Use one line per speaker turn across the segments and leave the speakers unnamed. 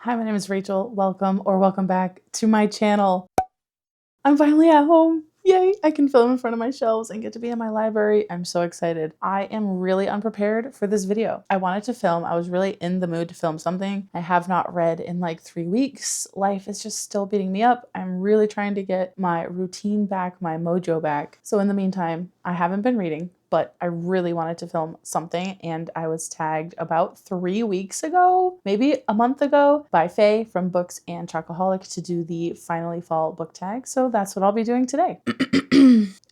Hi, my name is Rachel. Welcome back to my channel. I'm finally at home. Yay! I can film in front of my shelves and get to be in my library. I'm so excited. I am really unprepared for this video. I wanted to film. I was really in the mood to film something. I have not read in like 3 weeks. Life is just still beating me up. I'm really trying to get my routine back, my mojo back. So in the meantime, I haven't been reading, but I really wanted to film something, and I was tagged about 3 weeks ago, maybe a month ago, by Faye from Books and Chocoholic to do the Finally Fall book tag. So that's what I'll be doing today.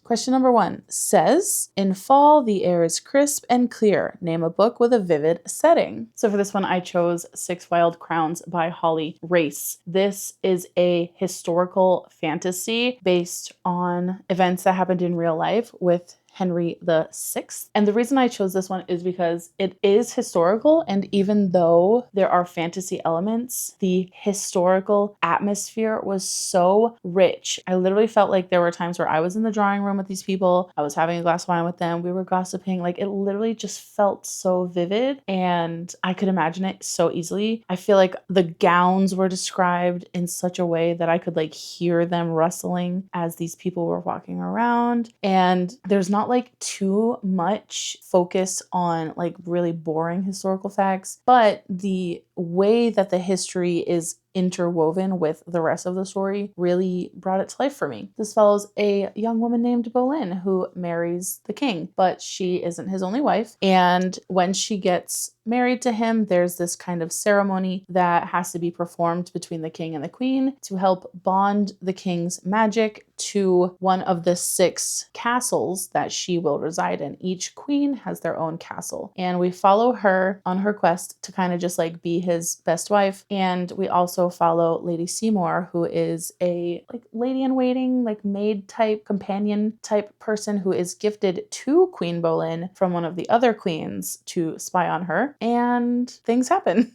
Question number 1 says, in fall, the air is crisp and clear. Name a book with a vivid setting. So for this one, I chose 6 Wild Crowns by Holly Race. This is a historical fantasy based on events that happened in real life with Henry VI. And the reason I chose this one is because it is historical, and even though there are fantasy elements, the historical atmosphere was so rich. I literally felt like there were times where I was in the drawing room with these people, I was having a glass of wine with them, we were gossiping, like it literally just felt so vivid, and I could imagine it so easily. I feel like the gowns were described in such a way that I could like hear them rustling as these people were walking around, and there's not like too much focus on like really boring historical facts, but the way that the history is interwoven with the rest of the story really brought it to life for me. This follows a young woman named Boleyn who marries the king, but she isn't his only wife. And when she gets married to him, there's this kind of ceremony that has to be performed between the king and the queen to help bond the king's magic to one of the 6 castles that she will reside in. Each queen has their own castle, and we follow her on her quest to kind of just like be his best wife. And we also follow Lady Seymour, who is a like lady in waiting, like maid type, companion type person who is gifted to Queen Boleyn from one of the other queens to spy on her, and things happen.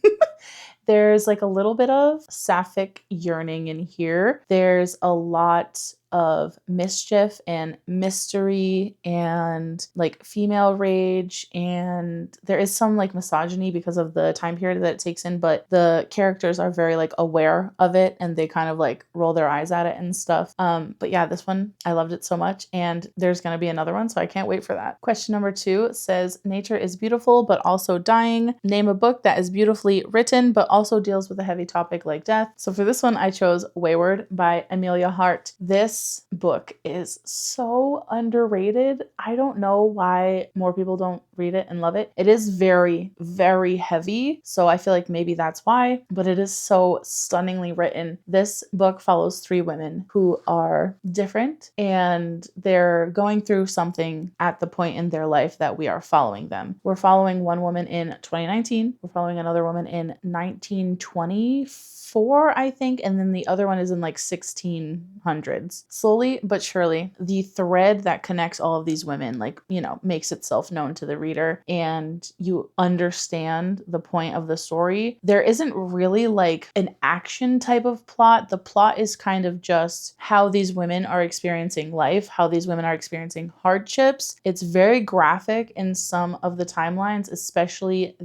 There's like a little bit of sapphic yearning in here. There's a lot of mischief and mystery and like female rage, and there is some like misogyny because of the time period that it takes in, but the characters are very like aware of it and they kind of like roll their eyes at it and stuff. But yeah, this one, I loved it so much, and there's gonna be another one, so I can't wait for that. Question number 2 says, nature is beautiful but also dying. Name a book that is beautifully written but also deals with a heavy topic like death. So for this one, I chose Wayward by Amelia Hart. This book is so underrated. I don't know why more people don't read it and love it. It is very, very heavy, so I feel like maybe that's why, but it is so stunningly written. This book follows 3 women who are different, and they're going through something at the point in their life that we are following them. We're following one woman in 2019, we're following another woman in 1924, I think, and then the other one is in like 1600s. Slowly but surely, the thread that connects all of these women, like, you know, makes itself known to the reader, and you understand the point of the story. There isn't really like an action type of plot. The plot is kind of just how these women are experiencing life, how these women are experiencing hardships. It's very graphic in some of the timelines, especially I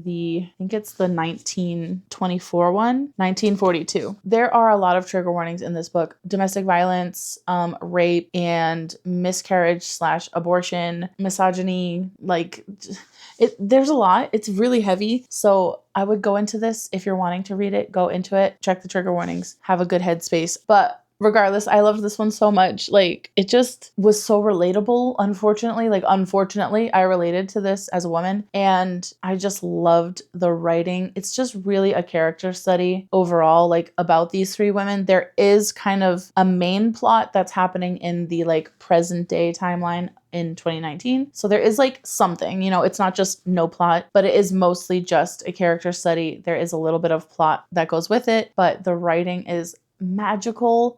think it's the 1924 one, 1942. There are a lot of trigger warnings in this book. Domestic violence, rape and miscarriage/abortion, misogyny, like there's a lot. It's really heavy. So I would go into this, if you're wanting to read it, go into it, check the trigger warnings, have a good headspace. But regardless, I loved this one so much. Like, it just was so relatable. Unfortunately, I related to this as a woman, and I just loved the writing. It's just really a character study overall, like about these 3 women. There is kind of a main plot that's happening in the like present day timeline in 2019. So there is like something, you know, it's not just no plot, but it is mostly just a character study. There is a little bit of plot that goes with it, but the writing is magical.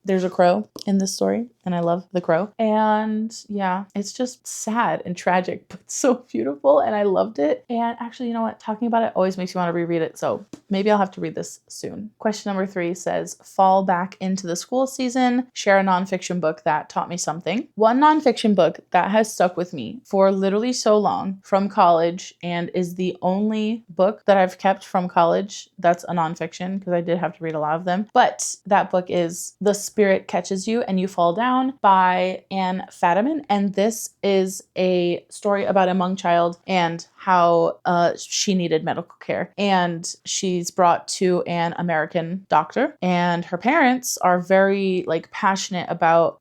There's a crow in this story, and I love The Crow. And yeah, it's just sad and tragic, but so beautiful, and I loved it. And actually, you know what? Talking about it always makes you want to reread it, so maybe I'll have to read this soon. Question number 3 says, fall back into the school season, share a nonfiction book that taught me something. One nonfiction book that has stuck with me for literally so long from college and is the only book that I've kept from college that's a nonfiction, because I did have to read a lot of them. But that book is The Spirit Catches You and You Fall Down by Anne Fadiman. And this is a story about a Hmong child and how she needed medical care. And she's brought to an American doctor, and her parents are very like passionate about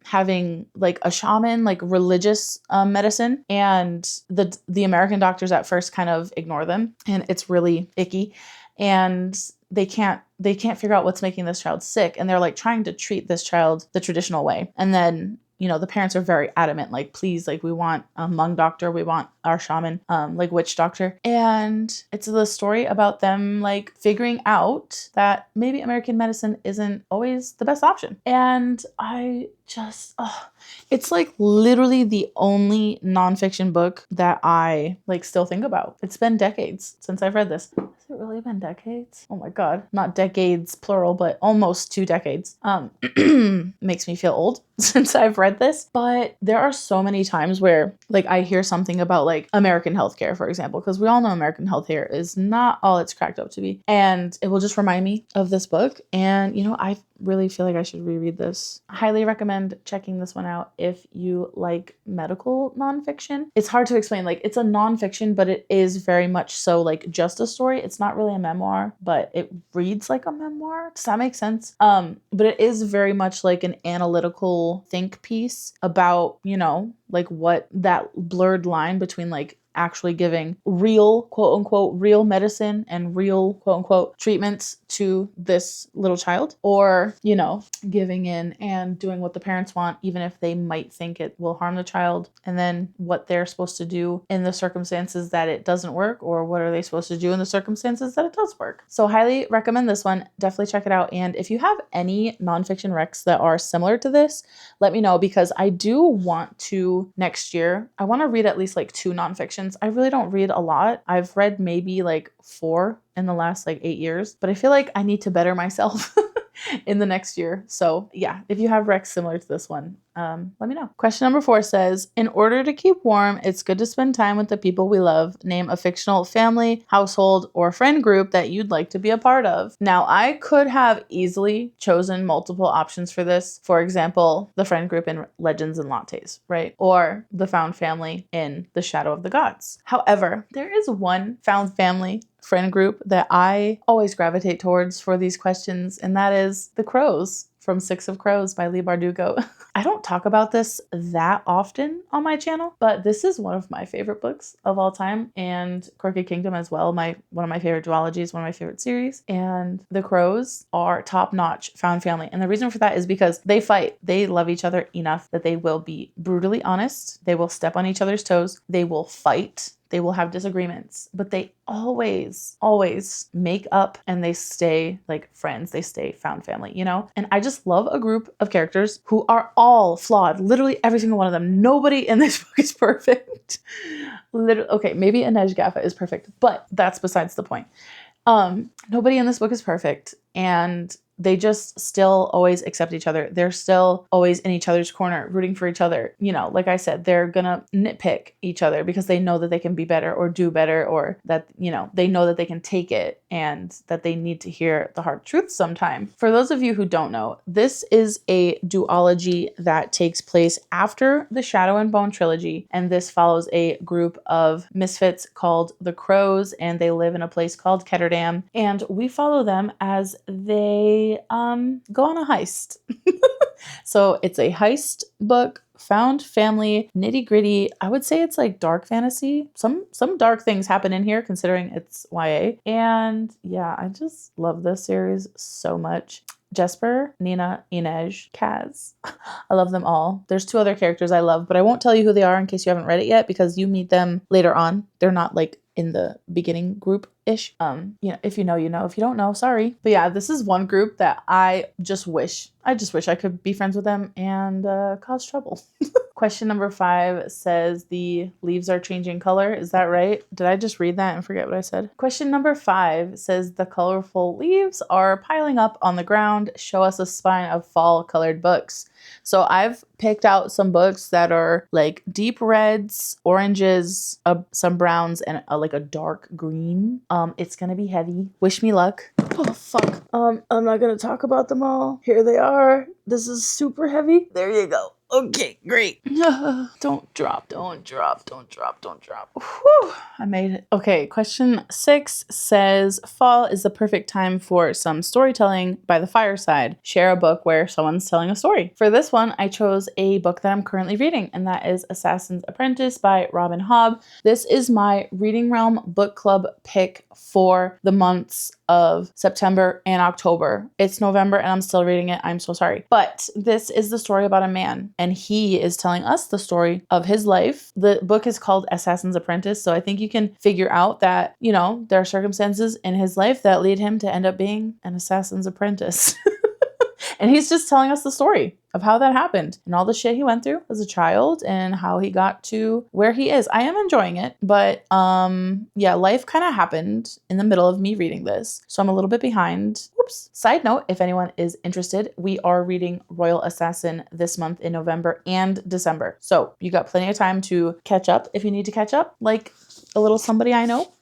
having like a shaman, like religious medicine. And the American doctors at first kind of ignore them, and it's really icky. And they can't figure out what's making this child sick, and they're like trying to treat this child the traditional way. And then, you know, the parents are very adamant, like, please, like, we want a Hmong doctor, we want our shaman, like witch doctor. And it's the story about them like figuring out that maybe American medicine isn't always the best option. And I just, it's like literally the only nonfiction book that I like still think about. It's been decades since I've read this. Has it really been decades? Oh my God. Not decades plural, but almost 2 decades. Makes me feel old since I've read this. But there are so many times where like I hear something about like American healthcare, for example, because we all know American healthcare is not all it's cracked up to be. And it will just remind me of this book. And, you know, I really feel like I should reread this. Highly recommend checking this one out if you like medical nonfiction. It's hard to explain. Like, it's a nonfiction, but it is very much so like just a story. It's not really a memoir, but it reads like a memoir. Does that make sense? But it is very much like an analytical think piece about, you know, like what that blurred line between like actually giving real, quote unquote, real medicine and real, quote unquote, treatments to this little child, or, you know, giving in and doing what the parents want, even if they might think it will harm the child, and then what they're supposed to do in the circumstances that it doesn't work, or what are they supposed to do in the circumstances that it does work. So highly recommend this one. Definitely check it out. And if you have any nonfiction recs that are similar to this, let me know, because I do want to next year, I want to read at least like 2 nonfictions. I really don't read a lot. I've read maybe like 4 in the last like 8 years, but I feel like I need to better myself in the next year. So yeah, if you have recs similar to this one, let me know. Question number 4 says, in order to keep warm, it's good to spend time with the people we love. Name a fictional family, household, or friend group that you'd like to be a part of. Now, I could have easily chosen multiple options for this. For example, the friend group in Legends and Lattes, right? Or the found family in The Shadow of the Gods. However, there is one found family friend group that I always gravitate towards for these questions, and that is The Crows from 6 of Crows by Leigh Bardugo. I don't talk about this that often on my channel, but this is one of my favorite books of all time, and Crooked Kingdom as well. One of my favorite duologies, one of my favorite series. And The Crows are top-notch found family. And the reason for that is because they fight. They love each other enough that they will be brutally honest. They will step on each other's toes. They will fight. They will have disagreements, but they always make up, and they stay like friends. They stay found family, you know? And I just love a group of characters who are all flawed. Literally every single one of them. Nobody in this book is perfect. Okay, maybe Inej Gaffa is perfect, but that's besides the point. Nobody in this book is perfect, and they just still always accept each other. They're still always in each other's corner, rooting for each other. You know, like I said, they're gonna nitpick each other because they know that they can be better or do better, or that, you know, they know that they can take it and that they need to hear the hard truth sometime. For those of you who don't know, this is a duology that takes place after the Shadow and Bone trilogy, and this follows a group of misfits called the Crows, and they live in a place called Ketterdam, and we follow them as they go on a heist. So it's a heist book, found family, nitty gritty. I would say it's like dark fantasy. Some dark things happen in here considering it's YA. And yeah, I just love this series so much. Jesper, Nina, Inej, Kaz. I love them all. There's 2 other characters I love, but I won't tell you who they are in case you haven't read it yet, because you meet them later on. They're not like in the beginning group ish. If you know, you know. If you don't know, sorry. But yeah, this is one group that I just wish I could be friends with them and cause trouble. Question number 5 says the leaves are changing color. Is that right? Did I just read that and forget what I said? Question number 5 says the colorful leaves are piling up on the ground. Show us a spine of fall colored books. So I've picked out some books that are like deep reds, oranges, some browns, and like a dark green. It's gonna be heavy. Wish me luck. Oh fuck. I'm not gonna talk about them all. Here they are. This is super heavy. There you go. Okay, great. Don't drop. Whew, I made it. Okay, question 6 says, fall is the perfect time for some storytelling by the fireside. Share a book where someone's telling a story. For this one, I chose a book that I'm currently reading, and that is Assassin's Apprentice by Robin Hobb. This is my Reading Realm book club pick for the months of September and October. It's November and I'm still reading it. I'm so sorry. But this is the story about a man, and he is telling us the story of his life. The book is called Assassin's Apprentice, so I think you can figure out that, there are circumstances in his life that lead him to end up being an assassin's apprentice. And he's just telling us the story of how that happened and all the shit he went through as a child and how he got to where he is. I am enjoying it, but life kind of happened in the middle of me reading this, so I'm a little bit behind. Whoops. Side note, if anyone is interested, we are reading Royal Assassin this month in November and December. So you got plenty of time to catch up if you need to catch up, like a little somebody I know.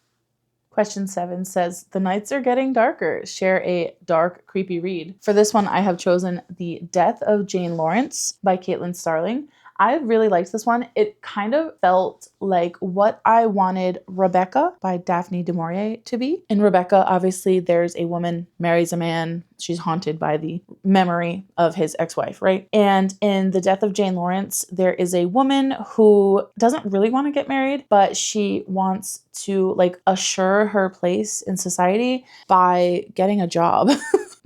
Question 7 says, the nights are getting darker. Share a dark, creepy read. For this one, I have chosen The Death of Jane Lawrence by Caitlin Starling. I really liked this one. It kind of felt like what I wanted Rebecca by Daphne du Maurier to be. In Rebecca, obviously, there's a woman marries a man. She's haunted by the memory of his ex-wife, right? And in The Death of Jane Lawrence, there is a woman who doesn't really want to get married, but she wants to assure her place in society by getting a job.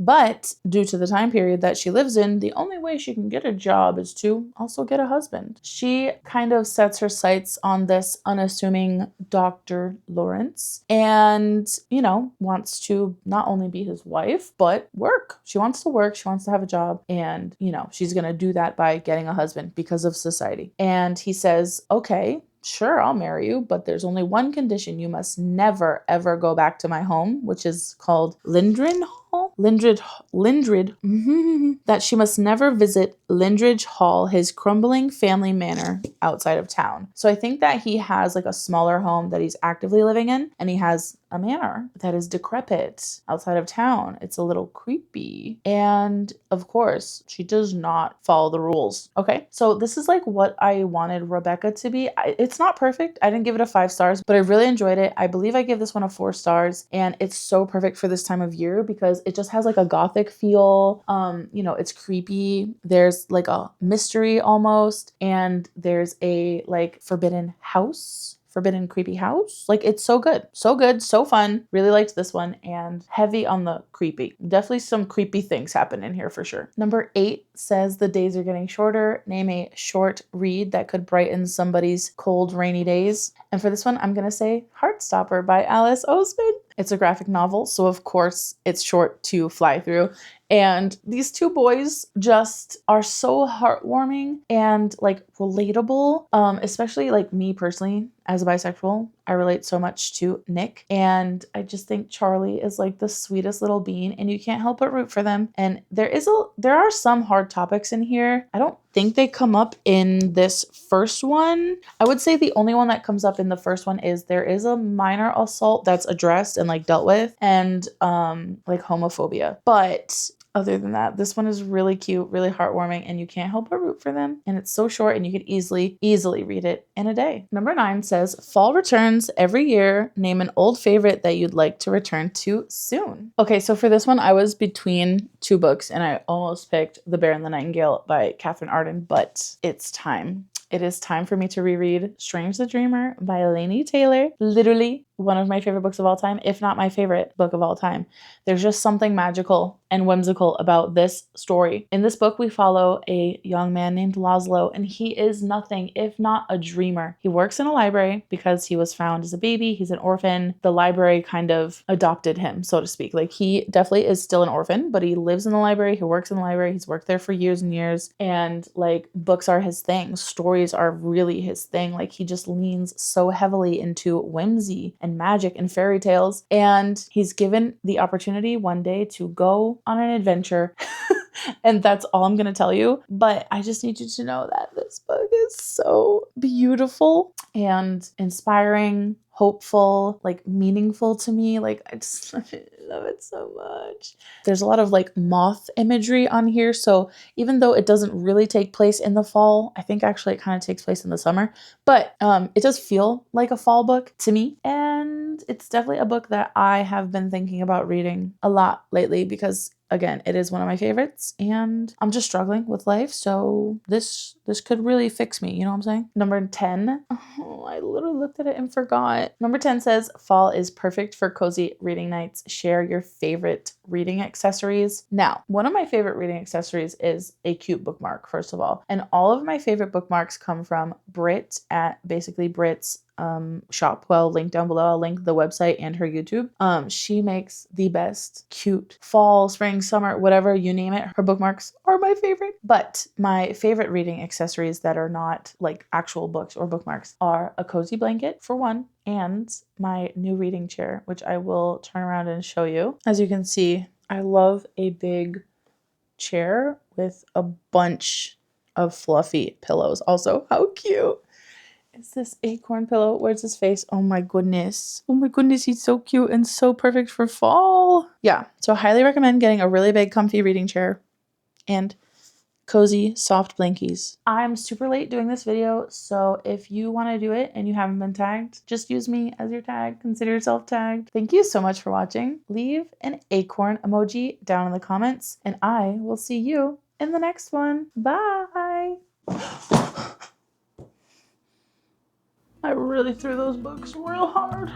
But due to the time period that she lives in, the only way she can get a job is to also get a husband. She kind of sets her sights on this unassuming Dr. Lawrence and, wants to not only be his wife, but work. She wants to work. She wants to have a job. And, she's going to do that by getting a husband because of society. And he says, okay, sure, I'll marry you, but there's only one condition. You must never, ever go back to my home, which is called Lindred, that she must never visit Lindridge Hall, his crumbling family manor outside of town. So I think that he has a smaller home that he's actively living in, and he has a manor that is decrepit outside of town. It's a little creepy. And of course, she does not follow the rules. Okay, so this is what I wanted Rebecca to be. It's not perfect. I didn't give it a 5 stars, but I really enjoyed it. I believe I gave this one a 4 stars, and it's so perfect for this time of year because it just has a gothic feel. It's creepy. There's a mystery almost, and there's a forbidden creepy house. It's so good, so fun. Really liked this one, and heavy on the creepy. Definitely some creepy things happen in here for sure. Number 8 says the days are getting shorter. Name a short read that could brighten somebody's cold, rainy days. And for this one, I'm gonna say Heartstopper by Alice Oseman. It's a graphic novel, so of course it's short to fly through. And these two boys just are so heartwarming and relatable, especially me personally as a bisexual. I relate so much to Nick, and I just think Charlie is the sweetest little bean, and you can't help but root for them. And there are some hard topics in here. I don't think they come up in this first one. I would say the only one that comes up in the first one is there is a minor assault that's addressed and dealt with, and homophobia. But other than that, this one is really cute, really heartwarming, and you can't help but root for them. And it's so short, and you could easily read it in a day. Number 9 says, fall returns every year. Name an old favorite that you'd like to return to soon. Okay, so for this one, I was between 2 books, and I almost picked The Bear and the Nightingale by Catherine Arden, but it's time. It is time for me to reread Strange the Dreamer by Laini Taylor. Literally one of my favorite books of all time, if not my favorite book of all time. There's just something magical and whimsical about this story. In this book, we follow a young man named Laszlo, and he is nothing if not a dreamer. He works in a library because he was found as a baby. He's an orphan. The library kind of adopted him, so to speak. Like, he definitely is still an orphan, but he lives in the library. He works in the library. He's worked there for years and years. And like, books are his thing. Stories are really his thing. Like, he just leans so heavily into whimsy and magic and fairy tales. And he's given the opportunity one day to go on an adventure. And that's all I'm going to tell you. But I just need you to know that this book is so beautiful and inspiring, hopeful, like meaningful to me. Like, I just love it so much. There's a lot of like moth imagery on here. So even though it doesn't really take place in the fall, I think actually it kind of takes place in the summer, but it does feel like a fall book to me. And it's definitely a book that I have been thinking about reading a lot lately because, again, it is one of my favorites and I'm just struggling with life. So this could really fix me. You know what I'm saying? Number 10. Oh, I literally looked at it and forgot. Number 10 says, fall is perfect for cozy reading nights. Share your favorite reading accessories. Now, one of my favorite reading accessories is a cute bookmark, first of all. And all of my favorite bookmarks come from Brit at basically Brit's shop. Well, link down below. I'll link the website and her YouTube. She makes the best cute fall, spring, summer, whatever you name it. Her bookmarks are my favorite. But my favorite reading accessories that are not like actual books or bookmarks are a cozy blanket for one, and my new reading chair, which I will turn around and show you. As you can see, I love a big chair with a bunch of fluffy pillows. Also, how cute is this acorn pillow? Where's his face? Oh my goodness. Oh my goodness, he's so cute and so perfect for fall. Yeah, so I highly recommend getting a really big comfy reading chair and cozy soft blankies. I'm super late doing this video, so if you want to do it and you haven't been tagged, just use me as your tag. Consider yourself tagged. Thank you so much for watching. Leave an acorn emoji down in the comments, and I will see you in the next one. Bye. I really threw those books real hard.